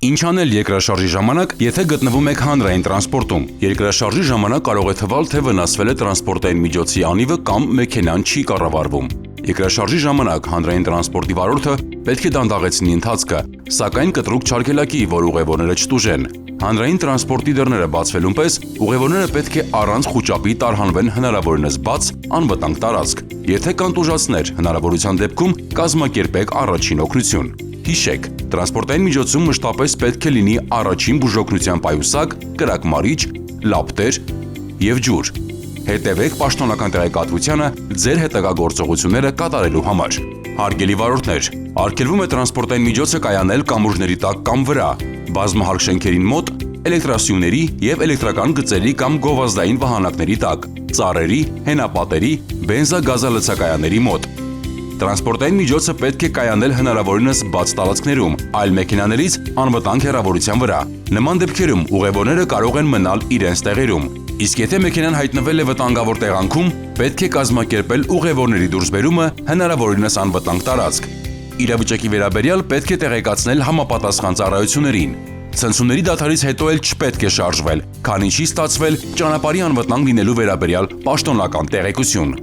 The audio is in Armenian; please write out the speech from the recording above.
Ինչ անել երկրաշարժի ժամանակ, եթե գտնվում եք հանրային տրանսպորտում։ Երկրաշարժի ժամանակ կարող է թվալ, թե վնասվել է տրանսպորտային միջոցի անիվը կամ մեքենան չի կառավարվում։ Երկրաշարժի ժամանակ հանրային տրանսպորտի վարորդը պետք է դանդաղեցնի ընթացքը, սակայն կտրուկ չարգելակի, որ ուղևորները չտուժեն։ Հանրային տրանսպորտի դռները բացվելուն պես ուղևորները պետք է առանց խուճապի տարհանվեն հնարավորինս բաց անվտանգ տարածք։ Եթե կան տուժածներ, հնարավորության դեպքում կազմակերպեք առաջին օգնություն։ Հիշեք, տրանսպորտային միջոցում մշտապես պետք է լինի առաջին բուժօգնության պայուսակ, կրակմարիչ, լապտեր և ջուր։ Հետևեք պաշտոնական տեղեկատվությանը ձեր հետագա գործողությունները կատարելու համար։ Հարգելի վարորդներ, արգելվում է տրանսպորտային միջոցը կայանել կամուրջների տակ կամ վրա, բազմահարկ շենքերին մոտ, էլեկտրասյուների և էլեկտրական գծերի կամ գովազդային վահանակների տակ, ծառերի, հենապատերի, բենզա-գազալցակայանների մոտ։ Տրանսպորտային միջոցը պետք է կայանել հնարավորինս բաց տարածքներում, այլ մեքենաներից անվտանգ հեռավորության վրա։ Նման դեպքերում ուղևորները կարող են մնալ իրենց տեղերում։ Իսկ եթե մեքենան հայտնվել է վտանգավոր տեղանքում, պետք է կազմակերպել ուղևորների դուրսբերումը հնարավորինս անվտանգ տարածք։ Իրավիճակի վերաբերյալ պետք է տեղեկացնել համապատասխան ծառայություններին։ Ցնցումների դադարից հետո էլ չպետք է շարժվել, քանի չի ստացվել ճանապարհի անվտանգ լինելու վերաբերյալ պաշտոնական տեղեկություն։